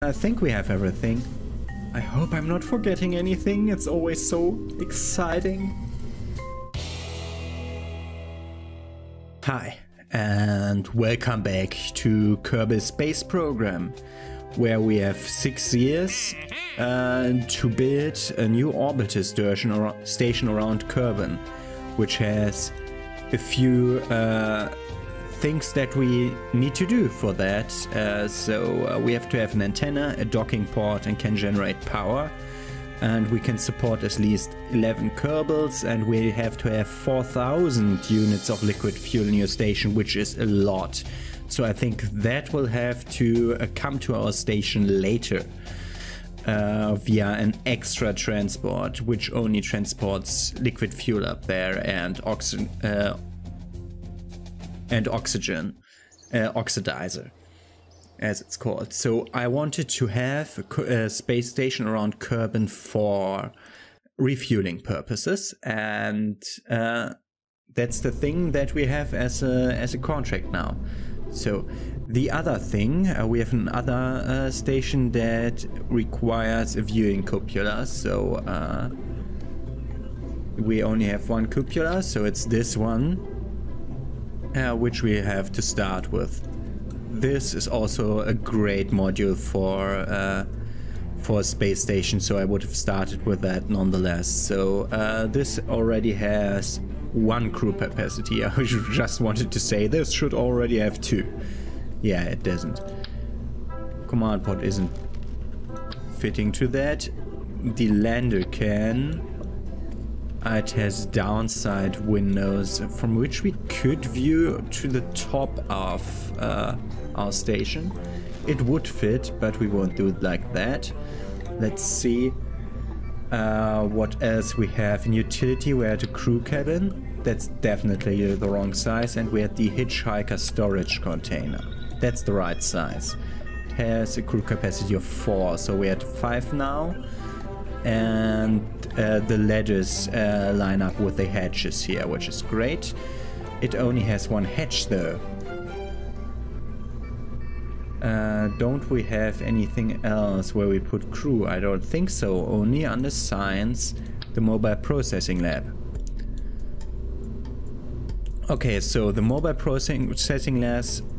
I think we have everything. I hope I'm not forgetting anything. It's always so exciting. Hi, and welcome back to Kerbal Space Program, where we have 6 years to build a new orbital station around Kerbin, which has a few things that we need to do for that. So we have to have an antenna, a docking port, and can generate power. And we can support at least 11 Kerbals, and we have to have 4,000 units of liquid fuel in your station, which is a lot. So I think that will have to come to our station later via an extra transport, which only transports liquid fuel up there and oxygen, oxidizer, as it's called. So I wanted to have a space station around Kerbin for refueling purposes, and that's the thing that we have as a contract now. So the other thing, we have another station that requires a viewing cupola. So we only have one cupola, so it's this one, which we have to start with. This is also a great module for a space station, so I would have started with that nonetheless. So this already has 1 crew capacity. I just wanted to say this should already have 2. Yeah, it doesn't. Command pod isn't fitting to that. The lander can. It has downside windows from which we could view to the top of our station. It would fit, but we won't do it like that. Let's see what else we have. In utility, we had a crew cabin. That's definitely the wrong size. And we had the hitchhiker storage container. That's the right size. It has a crew capacity of 4, so we had 5 now. And the ladders line up with the hatches here, which is great. It only has 1 hatch though. Don't we have anything else where we put crew? I don't think so. Only under science, the mobile processing lab. Okay, so the mobile processing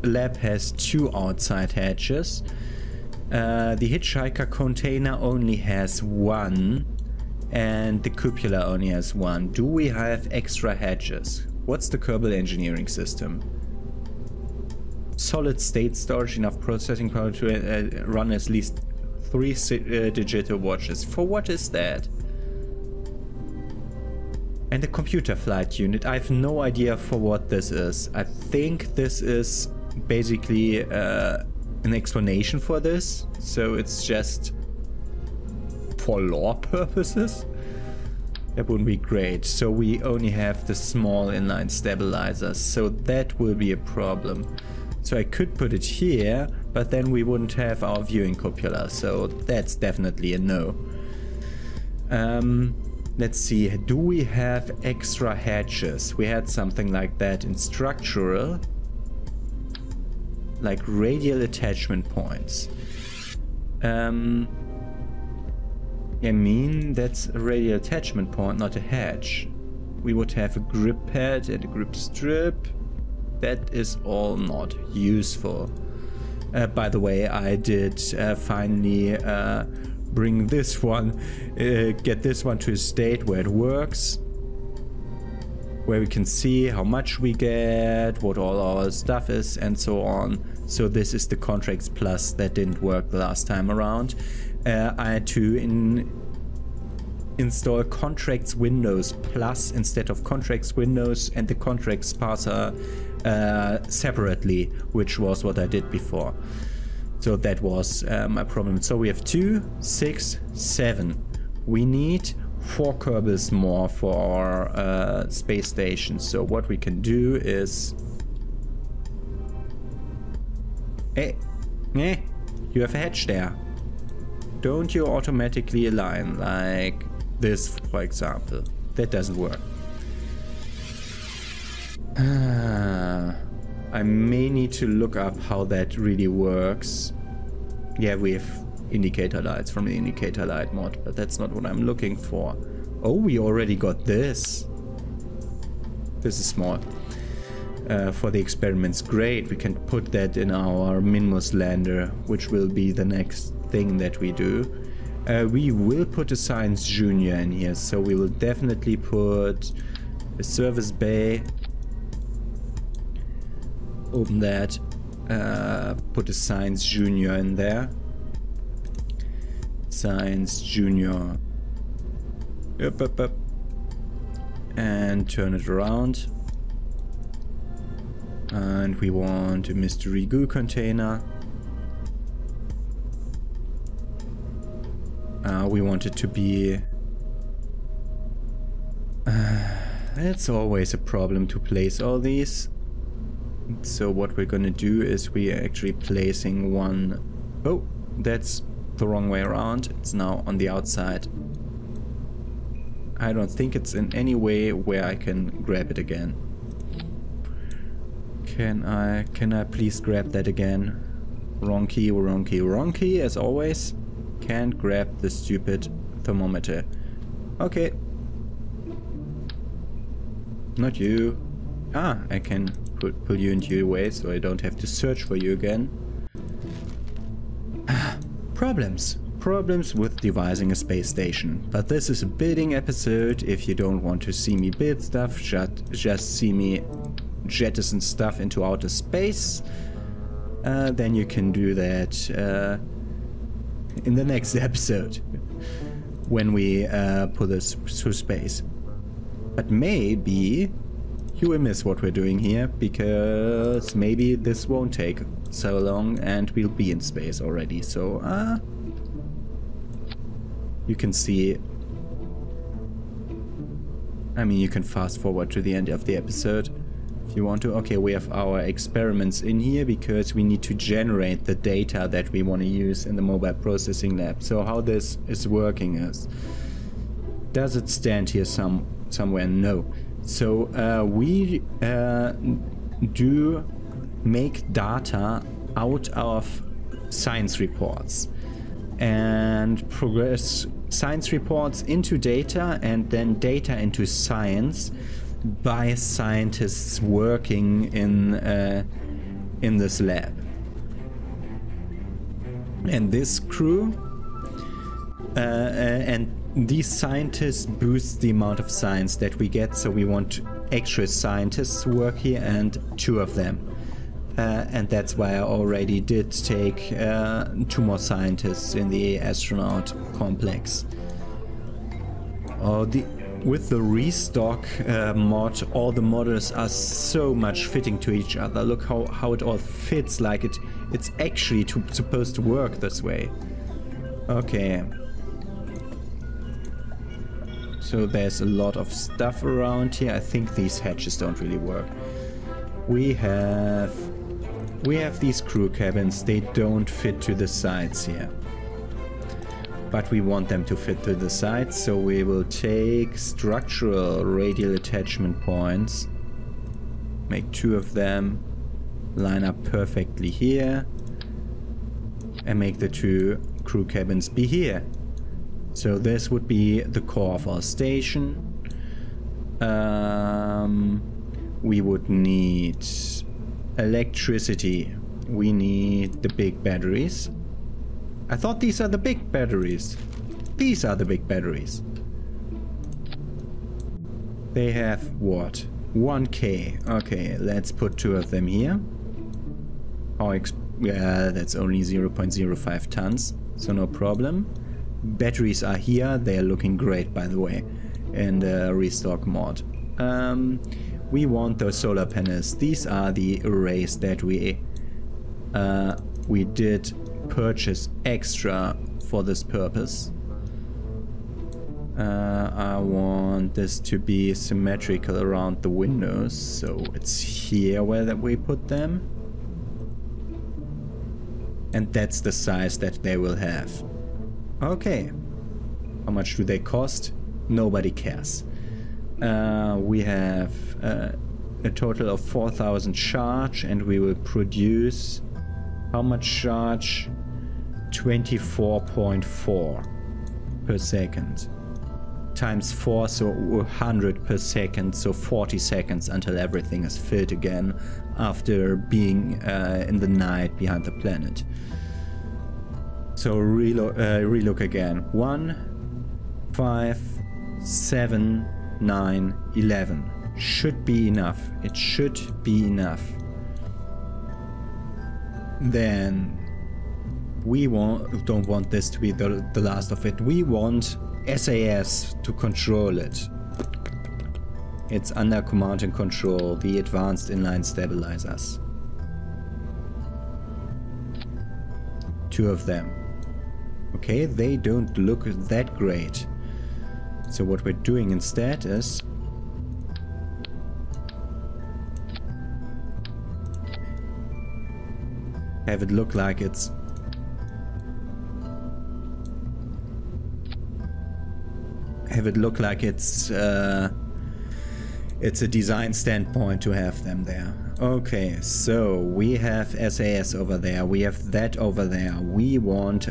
lab has 2 outside hatches. The hitchhiker container only has 1, and the cupola only has 1. Do we have extra hatches? What's the Kerbal engineering system? Solid state storage, enough processing power to run at least 3 digital watches. For what is that? And the computer flight unit. I have no idea for what this is. I think this is basically an explanation for this, so it's just for lore purposes. That wouldn't be great. So we only have the small inline stabilizers, so that will be a problem. So I could put it here, but then we wouldn't have our viewing cupola, so that's definitely a no. Let's see, do we have extra hatches? We had something like that in structural, like radial attachment points. I mean, that's a radial attachment point, not a hatch. We would have a grip pad and a grip strip. That is all not useful. By the way, I did finally bring this one, get this one to a state where it works, where we can see how much we get, what all our stuff is, and so on. So this is the Contracts Plus that didn't work the last time around. I had to install Contracts Windows Plus instead of Contracts Windows and the Contracts Parser separately, which was what I did before. So that was my problem. So we have 2, 6, 7. We need 4 Kerbals more for our space station. So what we can do is... Hey, you have a hatch there. Don't you automatically align like this, for example? That doesn't work. I may need to look up how that really works. Yeah, we have indicator lights from the indicator light mod, but that's not what I'm looking for. Oh, we already got this. This is small. For the experiments, great. We can put that in our Minmus lander, which will be the next thing that we do. We will put a science junior in here, so we will definitely put a service bay. Open that. Put a science junior in there. Science junior. Up. And turn it around. And we want a mystery goo container. We want it to be... it's always a problem to place all these. So what we're gonna do is we are actually placing one... Oh, that's the wrong way around. It's now on the outside. I don't think it's in any way where I can grab it again. Can I please grab that again? Wrong key, as always. Can't grab the stupid thermometer. Okay. Not you. Ah, I can pull you into your way, so I don't have to search for you again. Problems. Problems with devising a space station. But this is a building episode. If you don't want to see me build stuff, just see me jettison stuff into outer space, then you can do that in the next episode when we put this through space. But maybe you will miss what we're doing here, because maybe this won't take so long and we'll be in space already. So you can see, I mean, you can fast forward to the end of the episode if you want to. Okay, we have our experiments in here because we need to generate the data that we want to use in the mobile processing lab. So how this is working is, does it stand here somewhere? No. So we do make data out of science reports and progress science reports into data and then data into science by scientists working in this lab. And this crew and these scientists boost the amount of science that we get, so we want extra scientists to work here, and 2 of them. And that's why I already did take 2 more scientists in the astronaut complex. With the restock mod, all the models are so much fitting to each other. Look how it all fits, like it's actually supposed to work this way. Okay. So there's a lot of stuff around here. I think these hatches don't really work. We have these crew cabins. They don't fit to the sides here. But we want them to fit to the sides, so we will take structural radial attachment points. Make 2 of them. Line up perfectly here. And make the 2 crew cabins be here. So this would be the core of our station. We would need electricity. We need the big batteries. I thought these are the big batteries. These are the big batteries. They have what? 1K. Okay, let's put 2 of them here. Yeah, that's only 0.05 tons, so no problem. Batteries are here. They are looking great, by the way, in the restock mod. We want those solar panels. These are the arrays that we did purchase extra for this purpose. I want this to be symmetrical around the windows, so it's here where we put them. And that's the size that they will have. Okay. How much do they cost? Nobody cares. We have a total of 4,000 charge, and we will produce how much charge? 24.4 per second. Times 4, so 100 per second, so 40 seconds until everything is filled again after being in the night behind the planet. So relook again. 1, 5, 7, 9, 11. Should be enough. It should be enough. Then we don't want this to be the last of it. We want SAS to control it. It's under command and control, the advanced inline stabilizers. 2 of them. Okay, they don't look that great. So what we're doing instead is have it look like it's it's a design standpoint to have them there. Okay, so we have SAS over there, we have that over there. We want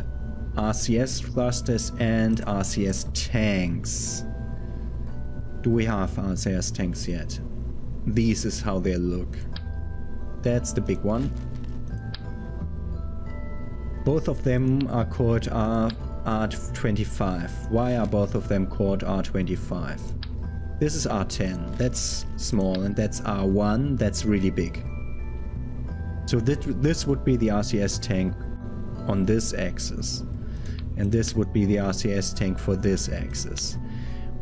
RCS thrusters and RCS tanks. Do we have RCS tanks yet? This is how they look. That's the big one. Both of them are called R25. Why are both of them called R25? This is R10, that's small, and that's R1, that's really big. So this would be the RCS tank on this axis. And this would be the RCS tank for this axis.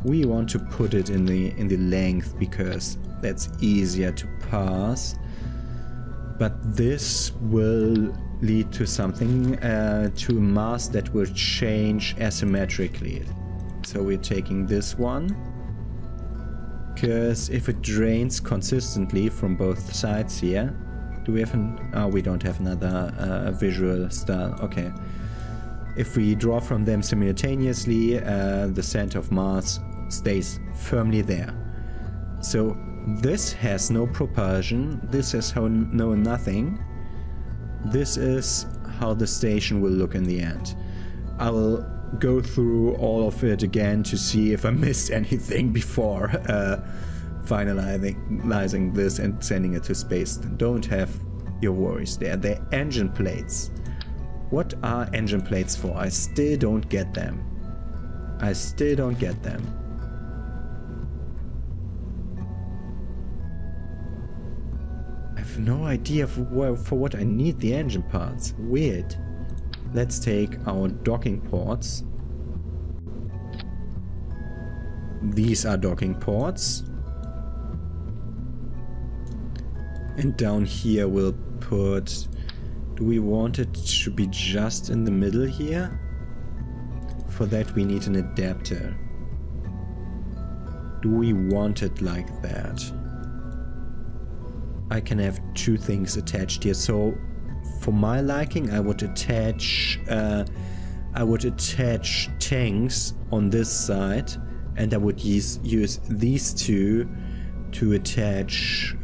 We want to put it in the length because that's easier to pass. But this will lead to something, to a mass that will change asymmetrically. So we're taking this one, because if it drains consistently from both sides here, do we have we don't have another visual style. Okay. If we draw from them simultaneously, the center of mass stays firmly there. So this has no propulsion, this has no nothing. This is how the station will look in the end. I will go through all of it again to see if I missed anything before finalizing this and sending it to space. Don't have your worries there. They're engine plates. What are engine plates for? I still don't get them. I still don't get them. I have no idea for what I need the engine parts. Weird. Let's take our docking ports. These are docking ports. And down here we'll put... Do we want it to be just in the middle here? For that we need an adapter. Do we want it like that? I can have 2 things attached here. So for my liking, I would attach tanks on this side, and I would use these 2 to attach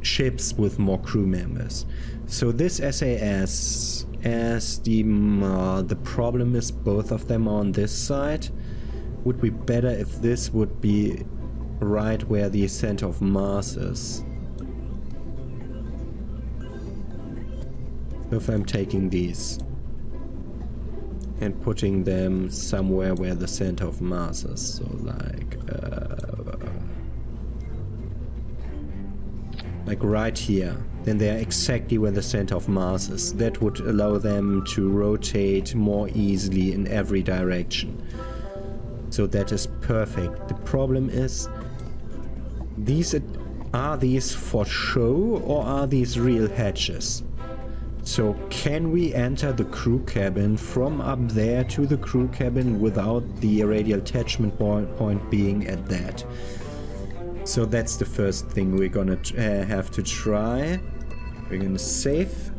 ships with more crew members. So this SAS, as the problem is both of them are on this side, would be better if this would be right where the center of mass is. So if I'm taking these and putting them somewhere where the center of mass is, so like right here, then they're exactly where the center of mass is. That would allow them to rotate more easily in every direction. So that is perfect. The problem is, are these for show or are these real hatches? So can we enter the crew cabin from up there to the crew cabin without the radial attachment point being at that? So that's the first thing we're gonna have to try. We're gonna save.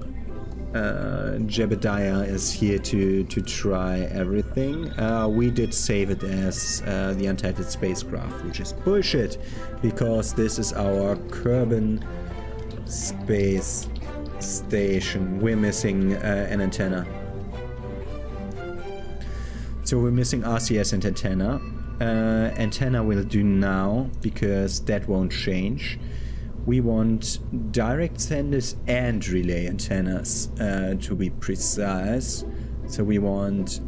Jebediah is here to try everything. We did save it as the Untitled Spacecraft, which is bullshit, because this is our Kerbal Space station. We're missing an antenna. So we're missing RCS and antenna. Antenna will do now, because that won't change. We want direct senders and relay antennas, to be precise. So we want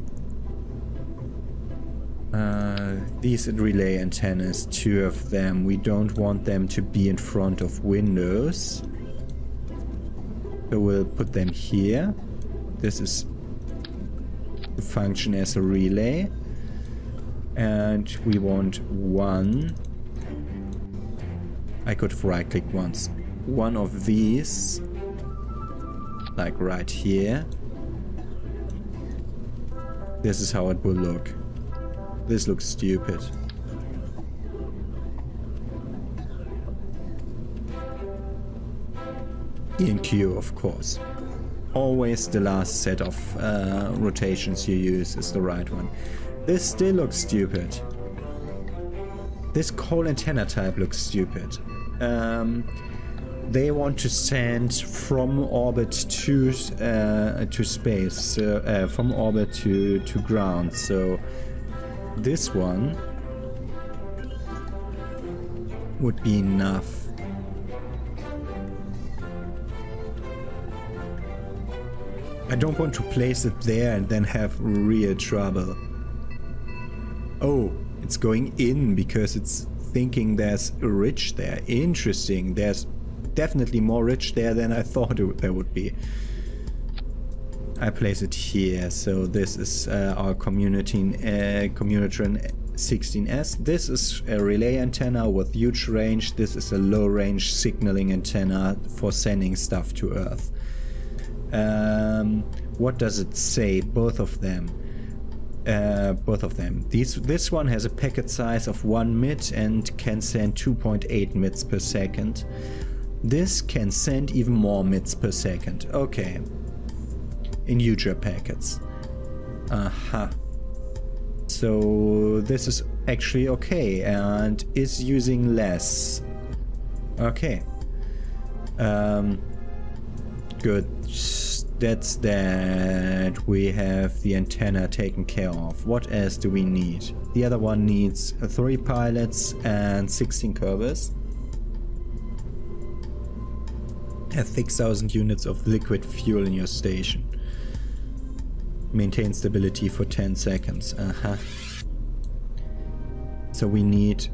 these relay antennas, 2 of them. We don't want them to be in front of windows. So we'll put them here. This is to function as a relay. And we want 1. I could right click once. 1 of these, like right here. This is how it will look. This looks stupid. E and Q, of course. Always the last set of rotations you use is the right one. This still looks stupid. This coal antenna type looks stupid. They want to send from orbit to space, from orbit to ground. So this one would be enough. I don't want to place it there and then have real trouble. Oh, it's going in because it's thinking there's rich there. Interesting. There's definitely more rich there than I thought there would be. I place it here. So this is our Communitron 16S. This is a relay antenna with huge range. This is a low range signaling antenna for sending stuff to Earth. What does it say? Both of them. This one has a packet size of 1 MIT and can send 2.8 MITs per second. This can send even more MITs per second. Okay. In huger packets. Aha. So this is actually okay and is using less. Okay. Good. That's that. We have the antenna taken care of. What else do we need? The other one needs 3 pilots and 16 Kerbals. Have 6,000 units of liquid fuel in your station. Maintain stability for 10 seconds. So we need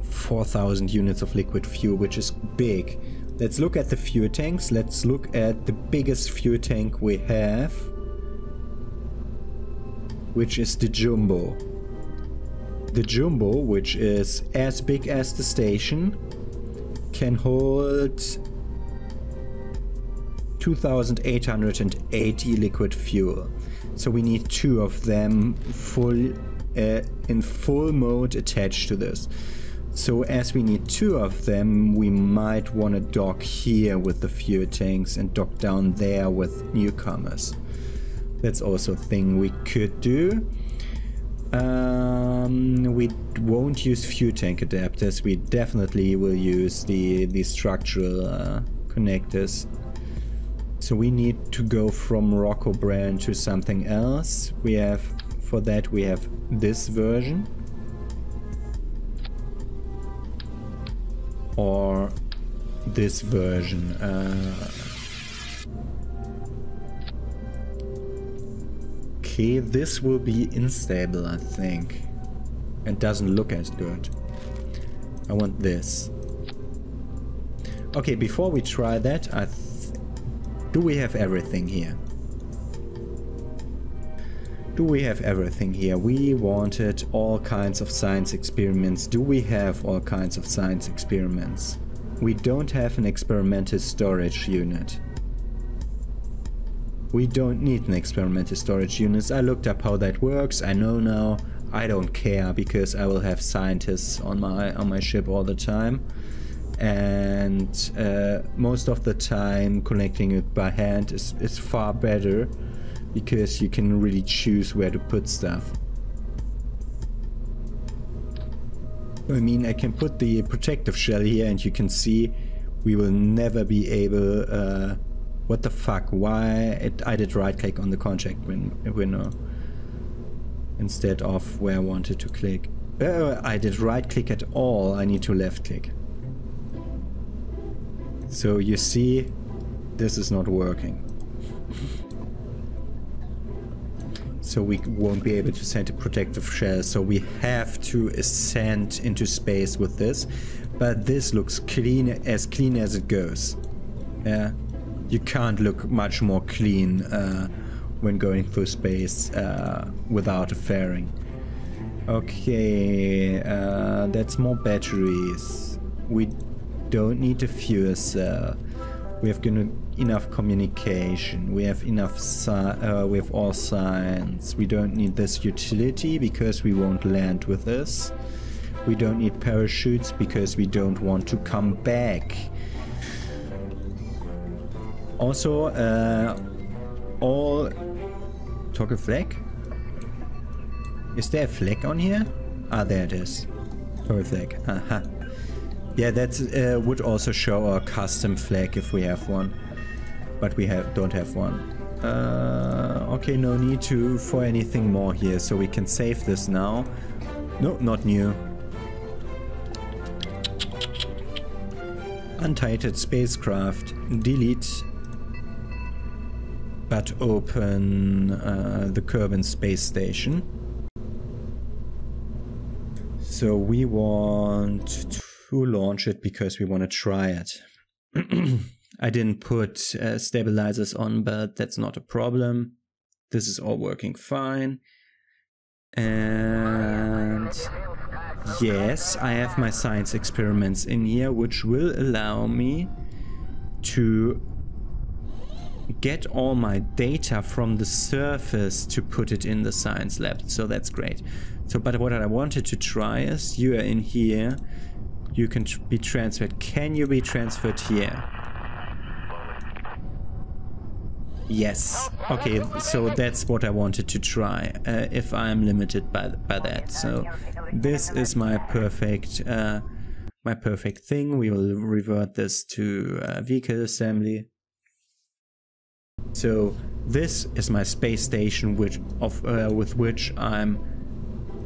4,000 units of liquid fuel, which is big. Let's look at the fuel tanks. Let's look at the biggest fuel tank we have, which is the Jumbo. The Jumbo, which is as big as the station, can hold 2,880 liquid fuel. So we need 2 of them in full mode attached to this. So as we need 2 of them, we might want to dock here with the fuel tanks and dock down there with newcomers. That's also a thing we could do. We won't use fuel tank adapters. We definitely will use the structural connectors. So we need to go from Rocco brand to something else. For that we have this version. Or this version. Okay, this will be unstable, I think. And doesn't look as good. I want this. Okay, before we try that, do we have everything here? Do we have everything here? We wanted all kinds of science experiments. Do we have all kinds of science experiments? We don't have an experimental storage unit. We don't need an experimental storage unit. I looked up how that works. I know now. I don't care because I will have scientists on my ship all the time. And most of the time collecting it by hand is far better. Because you can really choose where to put stuff. I mean, I can put the protective shell here and you can see we will never be able What the fuck? Why I did right click on the contract window instead of where I wanted to click. I did right click at all. I need to left click. So you see, this is not working. So we won't be able to send a protective shell. So we have to ascend into space with this. But this looks clean as it goes. Yeah. You can't look much more clean when going through space without a fairing. Okay, that's more batteries. We don't need a fuel cell. We have enough communication. We have enough. We have all science. We don't need this utility because we won't land with this. We don't need parachutes because we don't want to come back. Also, all toggle flag. Is there a flag on here? Ah, there it is. Toggle flag. Aha. Yeah, that would also show our custom flag if we have one, but we don't have one. Okay, no need for anything more here, so we can save this now. No, not new. Untitled spacecraft. Delete. But open the Kerbin space station. So we want to launch it because we want to try it. I didn't put stabilizers on, but that's not a problem. This is all working fine. And yes, I have my science experiments in here, which will allow me to get all my data from the surface to put it in the science lab. So that's great. So, but what I wanted to try is, you are in here, you can be transferred. Can you be transferred here? Yes. Okay, so that's what I wanted to try, if I'm limited by that. So this is my perfect thing. We will revert this to vehicle assembly. So this is my space station, with which I'm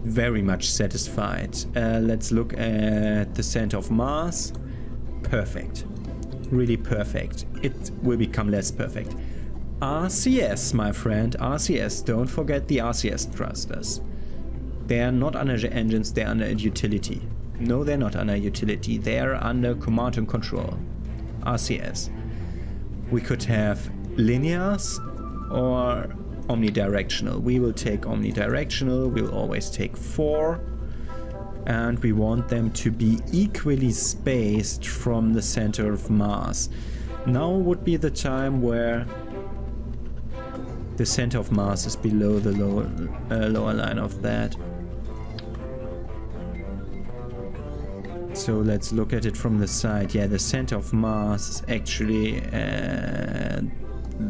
very much satisfied. Let's look at the center of Mars. Perfect. Really perfect. It will become less perfect. RCS, my friend. RCS. Don't forget the RCS thrusters. They are not under engines, they're under utility. No, they're not under utility. They are under command and control. RCS. We could have linears or omnidirectional. We will take omnidirectional. We'll always take 4. And we want them to be equally spaced from the center of Mars. Now would be the time where the center of Mars is below the lower line of that. So let's look at it from the side. Yeah, the center of Mars is actually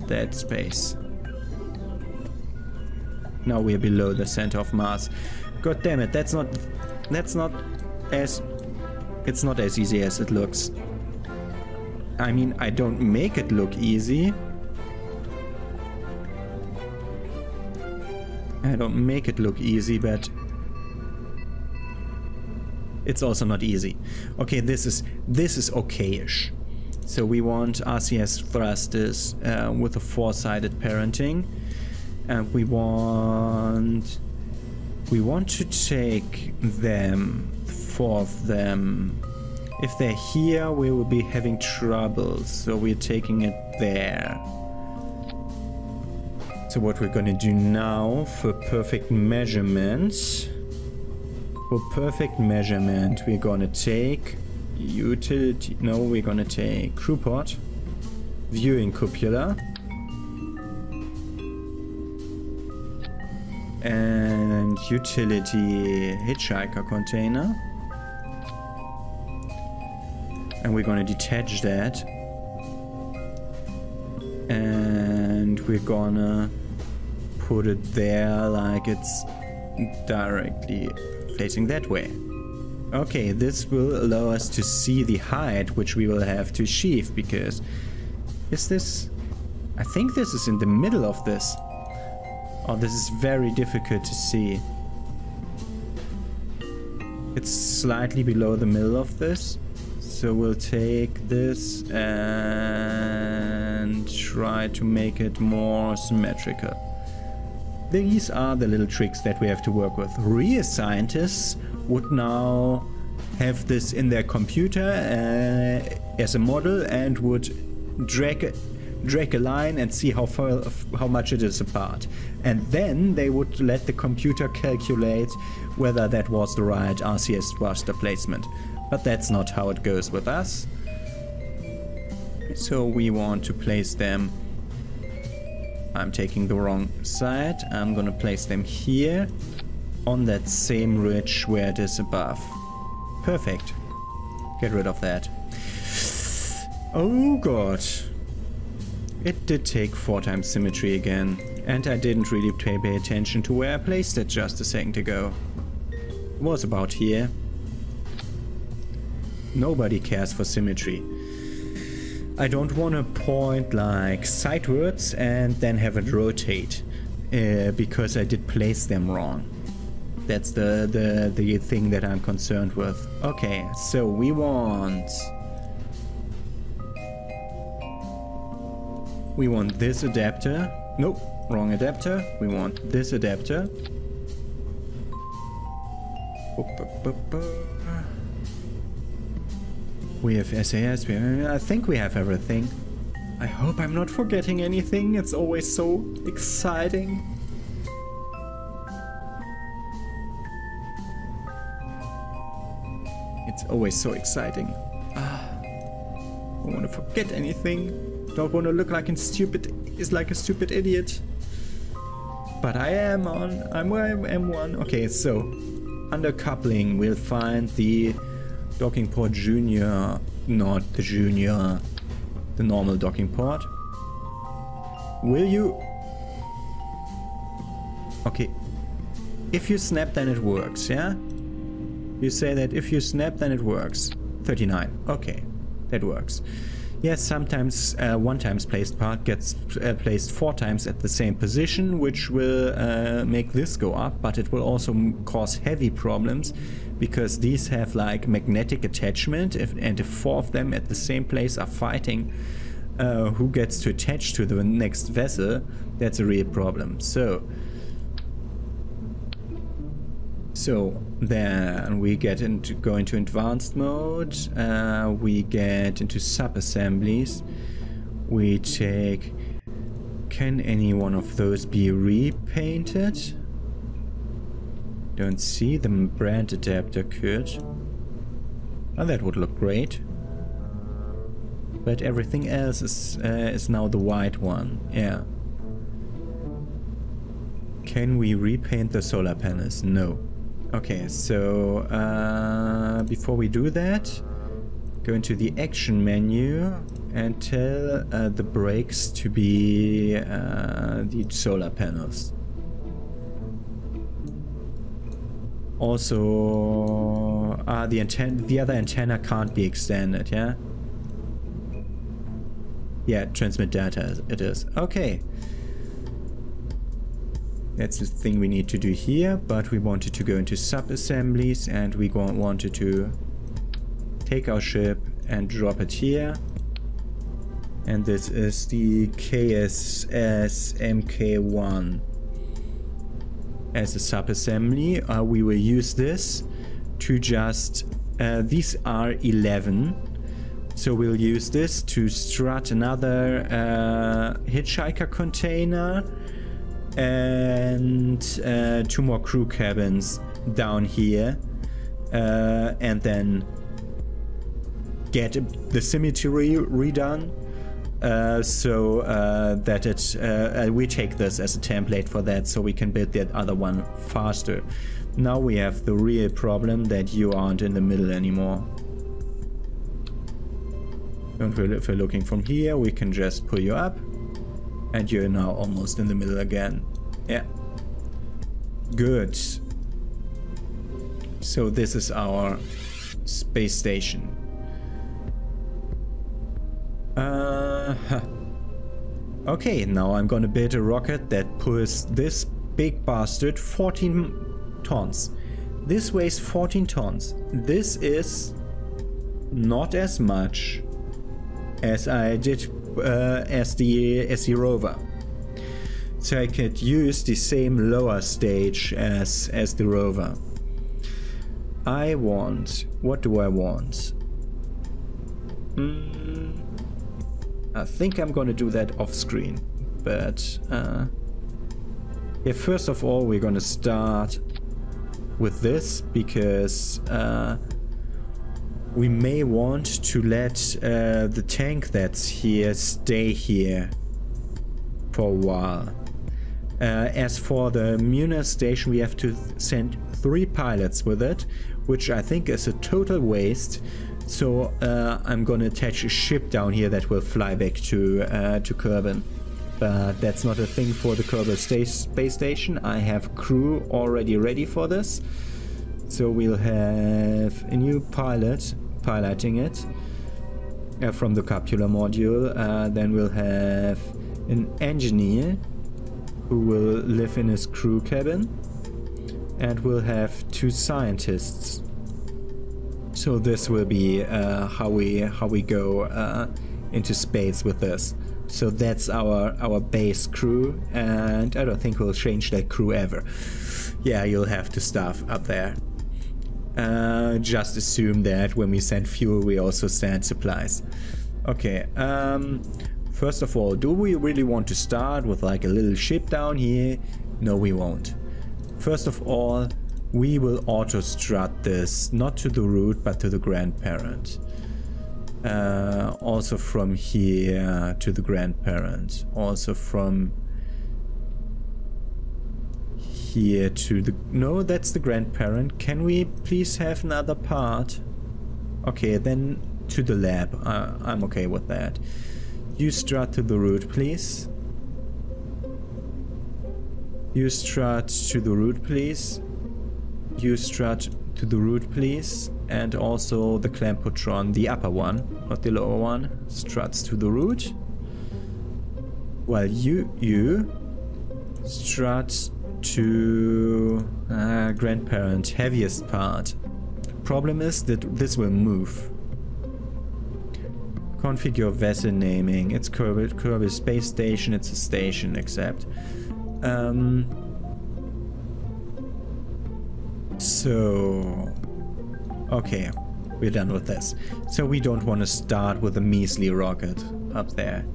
that space. Now we're below the center of Mars. God damn it, it's not as easy as it looks. I mean, I don't make it look easy. I don't make it look easy, but it's also not easy. Okay, this is okay-ish. So we want RCS thrusters with a 4-sided parenting, and we want to take them, 4 of them. If they're here, we will be having trouble, so we're taking it there. So what we're gonna do now for perfect measurements, we're gonna take utility. No, we're gonna take crew pod, viewing cupola, and utility hitchhiker container, and we're gonna detach that, and we're gonna put it there like it's directly facing that way. Okay, this will allow us to see the height which we will have to achieve, because is this I think this is in the middle of this. Oh, this is very difficult to see. It's slightly below the middle of this. So we'll take this and try to make it more symmetrical. These are the little tricks that we have to work with. Real scientists would now have this in their computer as a model and would drag a line and see how much it is apart. And then they would let the computer calculate whether that was the right RCS thruster placement. But that's not how it goes with us. So we want to place them. I'm taking the wrong side. I'm gonna place them here on that same ridge where it is above. Perfect. Get rid of that. Oh god. It did take 4 times symmetry again. And I didn't really pay attention to where I placed it just a second ago. It was about here. Nobody cares for symmetry. I don't want to point like sidewards and then have it rotate because I did place them wrong. That's the thing that I'm concerned with. Okay, so we want this adapter. Nope, wrong adapter. We want this adapter. We have SAS, I think we have everything. I hope I'm not forgetting anything, it's always so exciting. It's always so exciting. Don't want to forget anything. Don't want to look like a stupid idiot. But I am on. I'm M1. Okay, so under coupling we'll find the docking port junior, not the junior, the normal docking port. Will you? Okay. If you snap, then it works, yeah? You say that if you snap, then it works. 39. Okay, that works. Yes, sometimes one times placed part gets placed 4 times at the same position, which will make this go up, but it will also cause heavy problems because these have like magnetic attachment, and if 4 of them at the same place are fighting who gets to attach to the next vessel, that's a real problem. So then we go into advanced mode, we get into sub-assemblies, we take, can any one of those be repainted? Don't see, the brand adapter could. Oh, that would look great. But everything else is now the white one, yeah. Can we repaint the solar panels? No. Okay, so before we do that, go into the action menu and tell the brakes to be the solar panels. Also, the other antenna can't be extended, yeah? Yeah, transmit data it is. Okay. That's the thing we need to do here, but we wanted to go into sub-assemblies and we wanted to take our ship and drop it here. And this is the KSS MK1 as a sub-assembly. We will use this to just, these are 11. So we'll use this to strut another hitchhiker container and 2 more crew cabins down here, and then get the symmetry redone, so that we take this as a template for that, so we can build that other one faster. Now we have the real problem that you aren't in the middle anymore. And if we're looking from here, we can just pull you up. And you're now almost in the middle again. Yeah. Good. So this is our space station. Okay, now I'm gonna build a rocket that pulls this big bastard 14 tons. This weighs 14 tons. This is not as much as I did as the rover. So I could use the same lower stage as the rover. I want... what do I want? I think I'm gonna do that off screen, but yeah, first of all we're gonna start with this because we may want to let the tank that's here stay here for a while. As for the Munar station, we have to send 3 pilots with it, which I think is a total waste. So I'm gonna attach a ship down here that will fly back to Kerbin. But that's not a thing for the Kerbal Space Station. I have crew already ready for this. So we'll have a new pilot piloting it from the Capula module. Then we'll have an engineer who will live in his crew cabin. And we'll have 2 scientists. So this will be how we go into space with this. So that's our base crew, and I don't think we'll change that crew ever. Yeah, you'll have to staff up there. Just assume that when we send fuel, we also send supplies. Okay. First of all, do we really want to start with like a little ship down here? No, we won't. First of all, we will auto-strut this, not to the root, but to the grandparent. Also from here to the grandparent. Also from here to the... no, that's the grandparent. Can we please have another part? Okay, then to the lab. I'm okay with that. You strut to the root, please. You strut to the root, please. You strut to the root, please. And also the clampotron, the upper one, not the lower one, struts to the root. While you strut to grandparent, heaviest part. Problem is that this will move. Configure vessel naming. It's Kerbal Space Station, it's a station, except. So, okay, we're done with this. So we don't want to start with a measly rocket up there.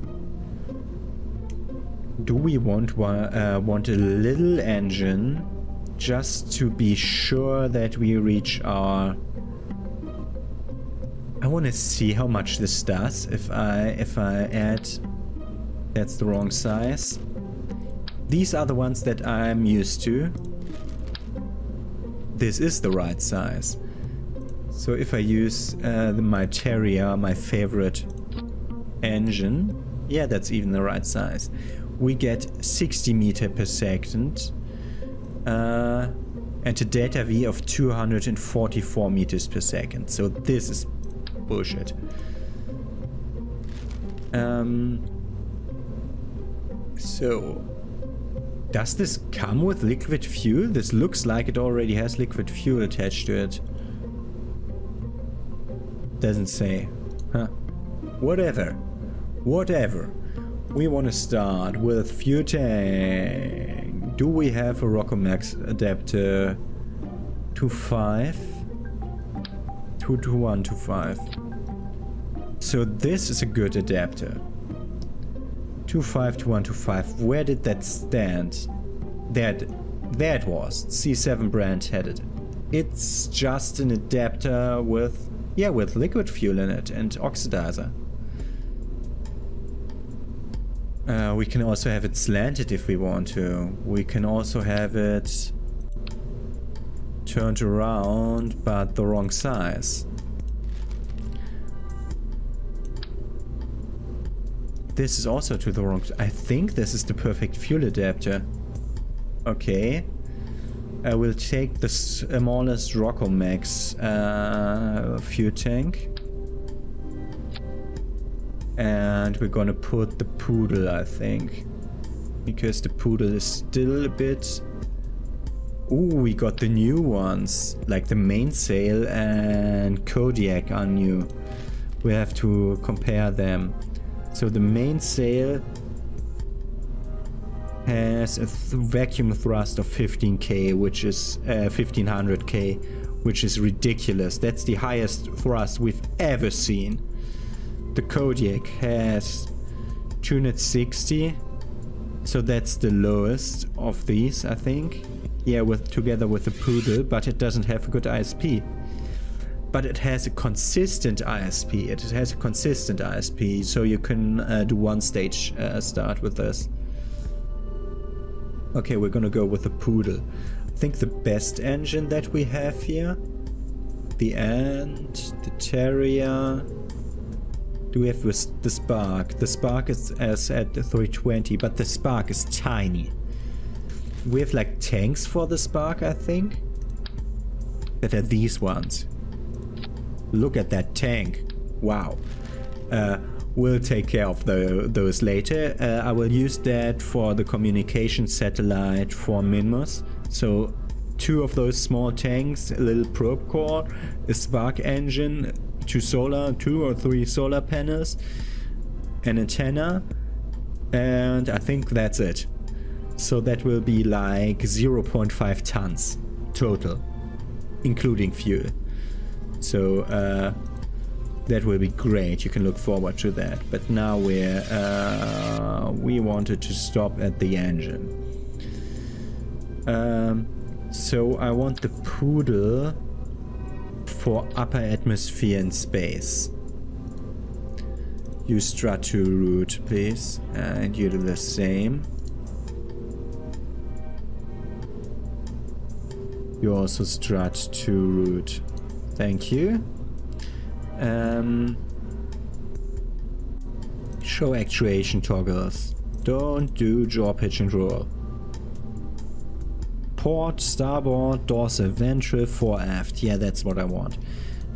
Do we want a little engine just to be sure that we reach our... I want to see how much this does if I add... That's the wrong size. These are the ones that I'm used to. This is the right size. So if I use my Terrier, my favorite engine, yeah, that's even the right size. We get 60 meters per second and a delta V of 244 meters per second. So this is bullshit. So does this come with liquid fuel? This looks like it already has liquid fuel attached to it. Doesn't say. Huh. Whatever. Whatever. We want to start with fuel tank. Do we have a Rockomax adapter? 2.5? 2.125. So this is a good adapter. 2.5 to 1.25. Where did that stand? There it was. C7 brand had it. It's just an adapter with, yeah, with liquid fuel in it and oxidizer. We can also have it slanted if we want to. We can also have it turned around, but the wrong size. This is also to the wrong... I think this is the perfect fuel adapter. Okay. I will take the smallest Rockomax fuel tank. And we're gonna put the poodle, I think, because the poodle is still a bit... Ooh, we got the new ones, like the mainsail and Kodiak are new. We have to compare them. So the mainsail has a vacuum thrust of 15k, which is 1500k, which is ridiculous. That's the highest thrust we've ever seen. The Kodiak has 260, so that's the lowest of these, I think. Yeah, together with the poodle, but it doesn't have a good ISP. But it has a consistent ISP. It has a consistent ISP, so you can do one stage start with this. Okay, we're gonna go with the poodle. I think the best engine that we have here. The Ant, the Terrier. Do we have the Spark? The Spark is as at the 320, but the Spark is tiny. We have like tanks for the Spark, I think. That are these ones. Look at that tank. Wow. We'll take care of those later. I will use that for the communication satellite for Minmus. So 2 of those small tanks, a little probe core, a Spark engine, 2 or 3 solar panels, an antenna, and I think that's it. So that will be like 0.5 tons total, including fuel. So that will be great. You can look forward to that. But now we wanted to stop at the engine. So I want the poodle for upper atmosphere and space. You strut to route, please, and you do the same. You also strut to route. Thank you. Show actuation toggles. Don't do jaw pitch and roll. Port, starboard, dorsal, ventral, fore, aft. Yeah, that's what I want.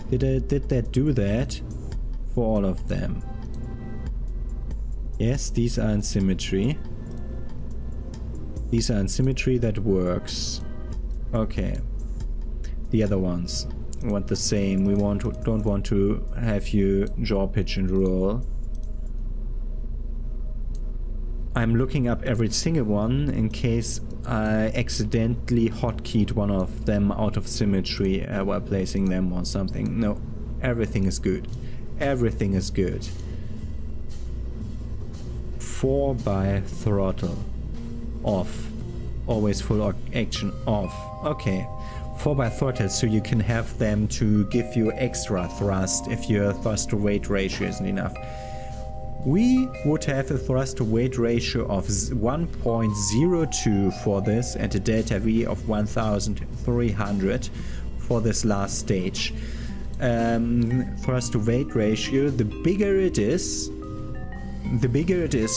Did that do that for all of them? Yes, these are in symmetry. These are in symmetry, that works. Okay. The other ones want the same. We don't want to have you jaw pitch and roll. I'm looking up every single one in case I accidentally hotkeyed one of them out of symmetry while placing them or something. No, everything is good. Everything is good. 4 by throttle. Off. Always full action off. Okay. 4 by throttle, so you can have them to give you extra thrust if your thrust to weight ratio isn't enough. We would have a thrust to weight ratio of 1.02 for this and a delta V of 1300 for this last stage. Thrust to weight ratio, the bigger it is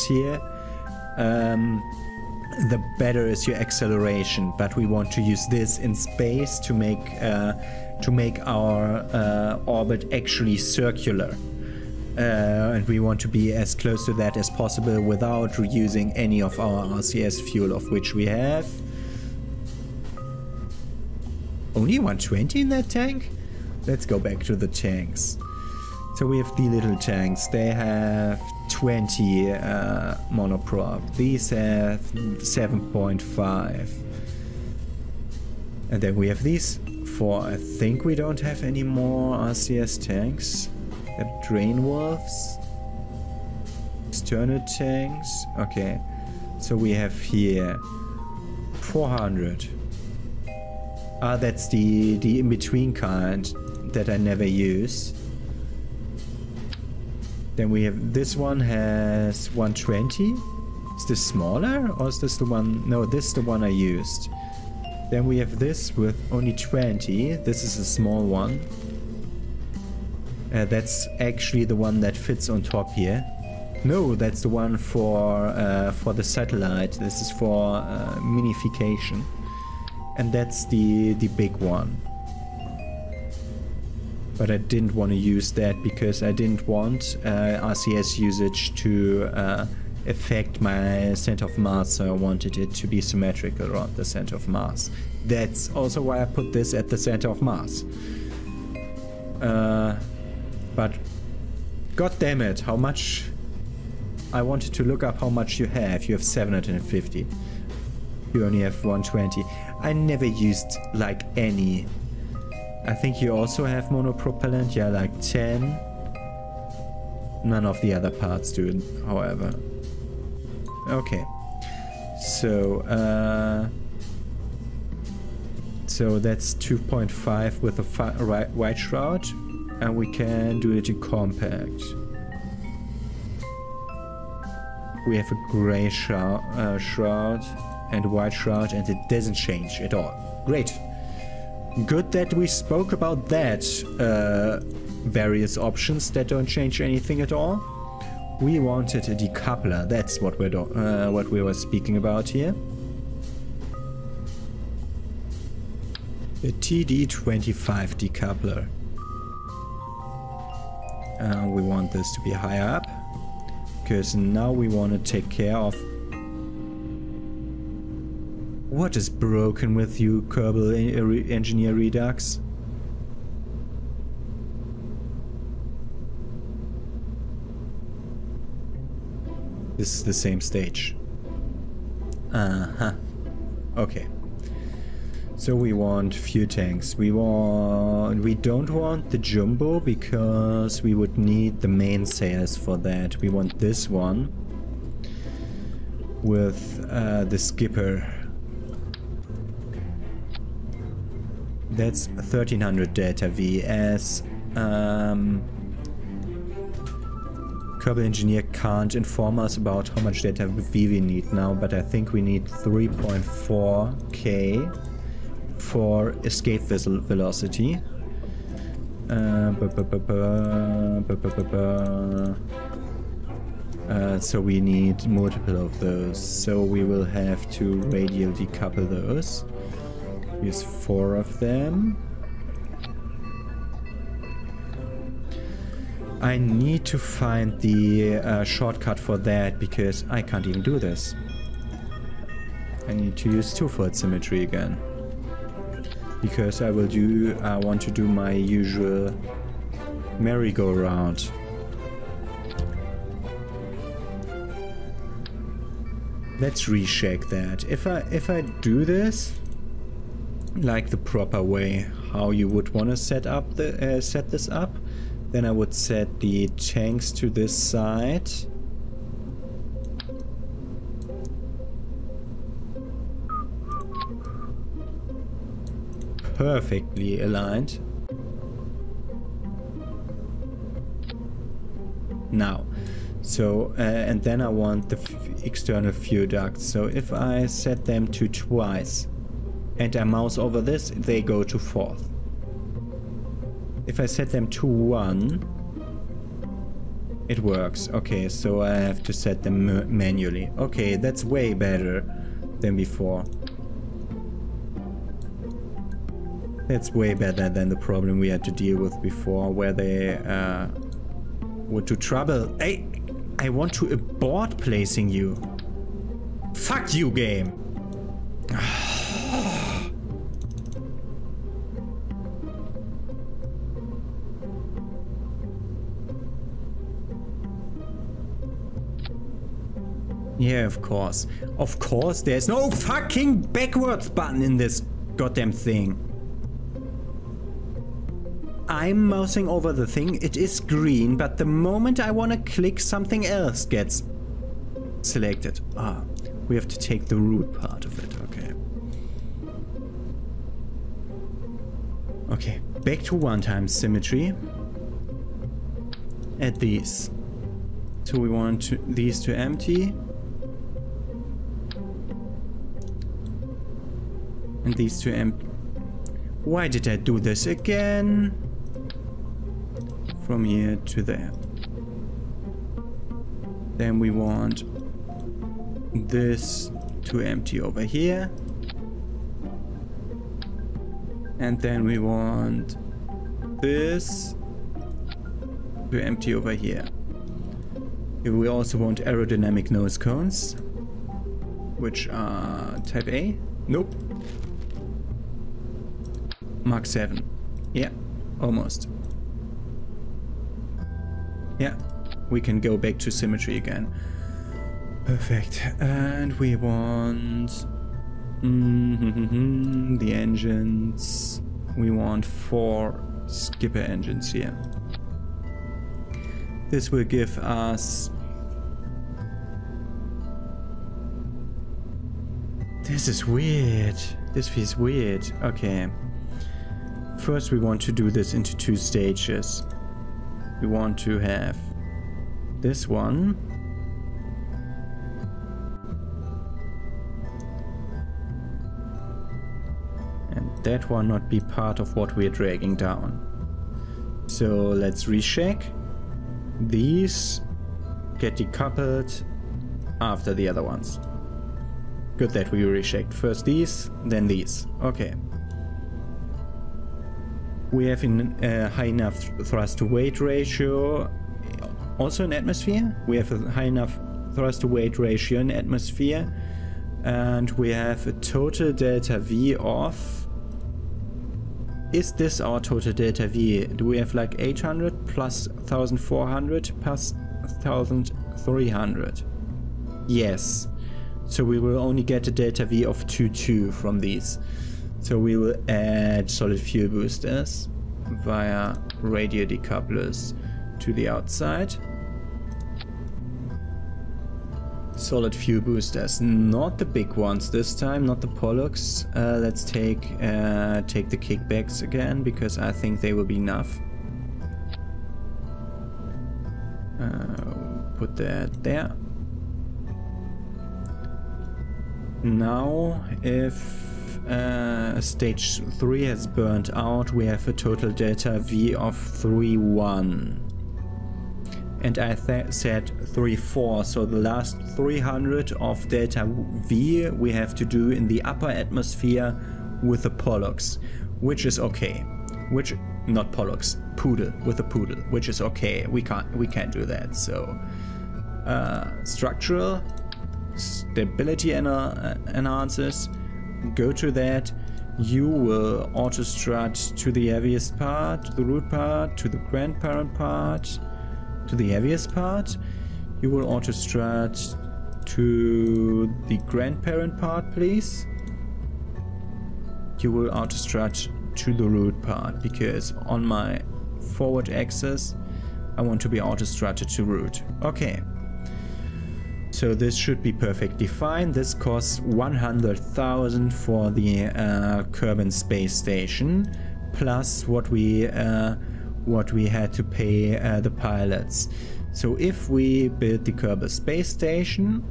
here, the better is your acceleration, but we want to use this in space to make our orbit actually circular. And we want to be as close to that as possible without reusing any of our RCS fuel, of which we have only 120 in that tank? Let's go back to the tanks. So we have the little tanks. They have 20 monoprop. These have 7.5. And then we have these 4. I think we don't have any more RCS tanks. Drain wolves. External tanks. Okay. So we have here 400. Ah, that's the in-between kind that I never use. Then we have this one has 120. Is this smaller or is this the one? No, this is the one I used. Then we have this with only 20. This is a small one. That's actually the one that fits on top here. No, that's the one for the satellite. This is for minification. And that's the big one. But I didn't want to use that because I didn't want RCS usage to affect my center of mass, so I wanted it to be symmetrical around the center of mass. That's also why I put this at the center of mass. But god damn it, how much... I wanted to look up how much you have. You have 750. You only have 120. I never used like any. I think you also have monopropellant. Yeah, like 10. None of the other parts do, however. Okay. So that's 2.5 with a white shroud. And we can do it in compact. We have a gray shroud and a white shroud, and it doesn't change at all. Great. Good that we spoke about that. Various options that don't change anything at all. We wanted a decoupler. That's what we were speaking about here. The TD25 decoupler. We want this to be higher up, because now we want to take care of... What is broken with you, Kerbal Engineer Redux? This is the same stage. Uh-huh. Okay. So we want few tanks. We don't want the jumbo because we would need the mainsails for that. We want this one with the skipper. That's 1300 delta V. As Kerbal Engineer can't inform us about how much delta V we need now, but I think we need 3.4k for escape velocity. So we need multiple of those. So we will have to radial decouple those. Use 4 of them. I need to find the shortcut for that because I can't even do this. I need to use two-fold symmetry again. Because I want to do my usual merry-go-round. Let's reshake that. If I do this like the proper way, how you would want to set this up, then I would set the tanks to this side. Perfectly aligned. Now, so and then I want the external fuel ducts. So if I set them to twice and I mouse over this, they go to 4th. If I set them to 1, it works. Okay, so I have to set them manually. Okay, that's way better than before. That's way better than the problem we had to deal with before, where they were to trouble. Hey, I want to abort placing you. Fuck you, game. Yeah, of course. Of course, there's no fucking backwards button in this goddamn thing. I'm mousing over the thing, it is green, but the moment I want to click, something else gets selected. Ah, we have to take the root part of it, okay. Okay, back to one-time symmetry. At these. So we want these to empty. And these two empty. Why did I do this again? From here to there. Then we want this to empty over here. And then we want this to empty over here. We also want aerodynamic nose cones, which are type A. Nope. Mark 7. Yeah, almost. Yeah, we can go back to symmetry again. Perfect. And we want the engines. We want 4 skipper engines here. This will give us... This is weird. This feels weird. Okay. First we want to do this into 2 stages. We want to have this one. And that one not be part of what we're dragging down. So let's recheck. These get decoupled after the other ones. Good that we rechecked. First these, then these. Okay. We have a high enough thrust to weight ratio. Also in atmosphere. We have a high enough thrust to weight ratio in atmosphere. And we have a total delta V of... Is this our total delta V? Do we have like 800 plus 1400 plus 1300? Yes. So we will only get a delta V of 22 from these. So we will add solid fuel boosters via radio decouplers to the outside. Solid fuel boosters, not the big ones this time, not the Pollux. Let's take the kickbacks again, because I think they will be enough. Put that there. Now, if stage 3 has burnt out, we have a total delta V of 3.1. And I said 3.4, so the last 300 of delta V we have to do in the upper atmosphere with the Pollux, which is okay. Not Pollux, Poodle, with the Poodle, which is okay. We can't do that. So structural stability enhancers, go to that. You will auto strut to the heaviest part, to the root part, to the grandparent part, to the heaviest part. You will auto strut to the grandparent part, please. You will auto strut to the root part, because on my forward axis I want to be auto strutted to root. Okay. So this should be perfectly fine. This costs 100,000 for the Kerbal Space Station, plus what we had to pay the pilots. So if we build the Kerbal Space Station,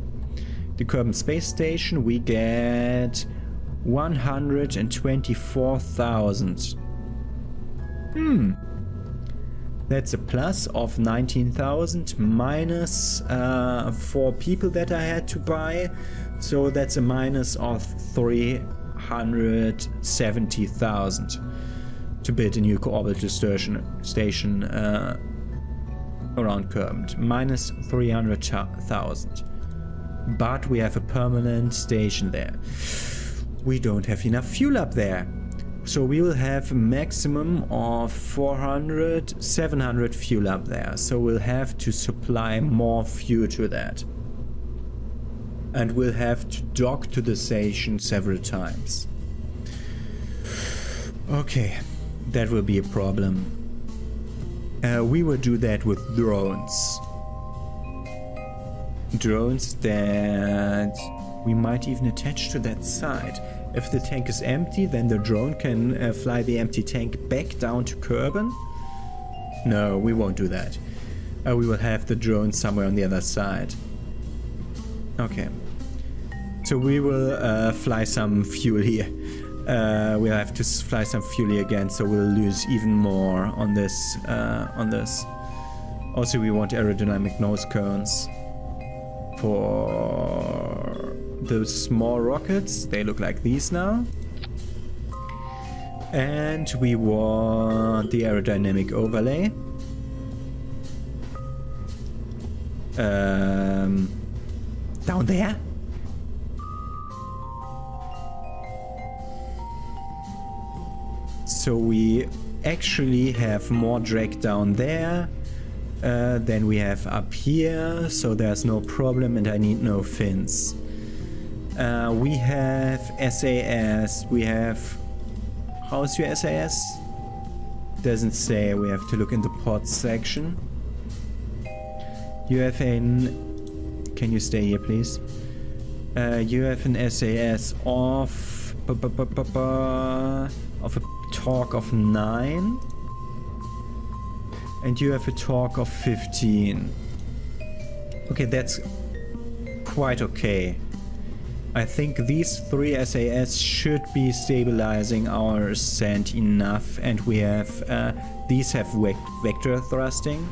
we get 124,000. That's a plus of 19,000 minus 4 people that I had to buy. So that's a minus of 370,000 to build a new orbital station around Kerbin. Minus 300,000. But we have a permanent station there. We don't have enough fuel up there. So we will have a maximum of 700 fuel up there. So we'll have to supply more fuel to that. And we'll have to dock to the station several times. Okay, that will be a problem. We will do that with drones. Drones that we might even attach to that side. If the tank is empty, then the drone can fly the empty tank back down to Kerbin. No, we won't do that. We will have the drone somewhere on the other side. Okay. So we will fly some fuel here. We'll have to fly some fuel here again, so we'll lose even more on this. Also, we want aerodynamic nose cones for those small rockets. They look like these now. And we want the aerodynamic overlay. Down there? So we actually have more drag down there than we have up here, so there's no problem and I need no fins. We have SAS, we have... How's your SAS? Doesn't say, we have to look in the pod section. You have an... Can you stay here please? You have an SAS of a torque of 9. And you have a torque of 15. Okay, that's quite okay. I think these 3 SAS should be stabilizing our ascent enough, and we have these have vector thrusting.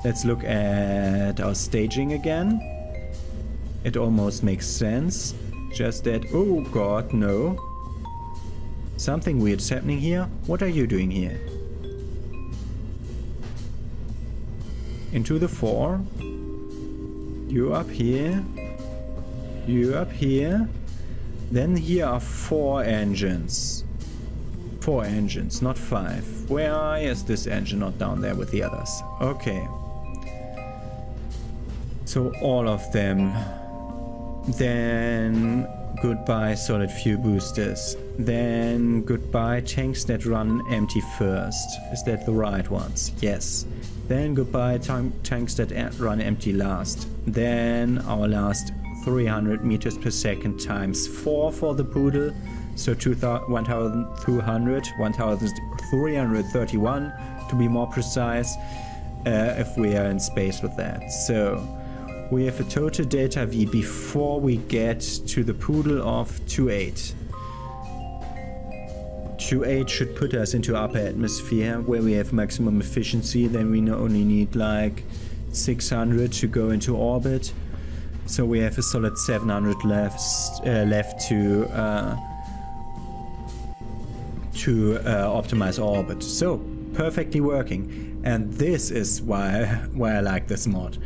Let's look at our staging again. It almost makes sense. Just that, oh god, no. Something weird's happening here. What are you doing here? Into the 4. You up here. You up here. Then here are 4 engines. 4 engines, not 5. Where is this engine not down there with the others? Okay. So all of them. Then goodbye solid fuel boosters. Then goodbye tanks that run empty first. Is that the right ones? Yes. Then goodbye tanks that run empty last. Then our last 300 meters per second times 4 for the poodle. So 1200, 1331 to be more precise, if we are in space with that. So we have a total delta V before we get to the poodle of 28. 28 should put us into upper atmosphere where we have maximum efficiency. Then we only need like 600 to go into orbit. So we have a solid 700 left to optimize orbit. So perfectly working. And this is why I like this mod.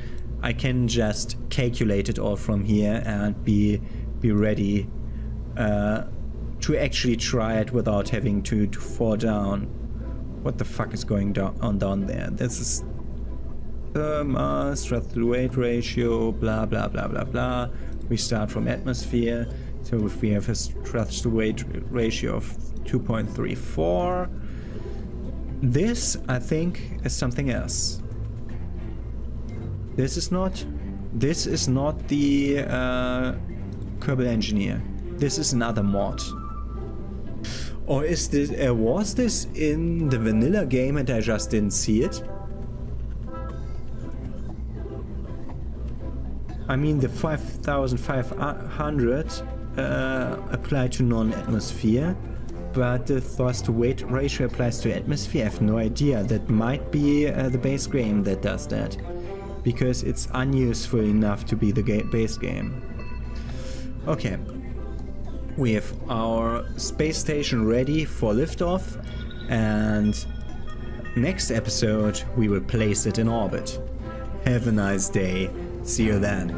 I can just calculate it all from here and be ready to actually try it without having to fall down. What the fuck is going on down there? This is mass, thrust to weight ratio, blah blah blah blah blah. We start from atmosphere, so if we have a thrust to weight ratio of 2.34, this I think is something else. This is not the Kerbal Engineer. This is another mod. Or is this was this in the vanilla game and I just didn't see it? I mean, the 5500 apply to non-atmosphere, but the thrust to weight ratio applies to atmosphere. I have no idea. That might be the base game that does that, because it's unuseful enough to be the base game. Okay, we have our space station ready for liftoff, and next episode we will place it in orbit. Have a nice day. See you then.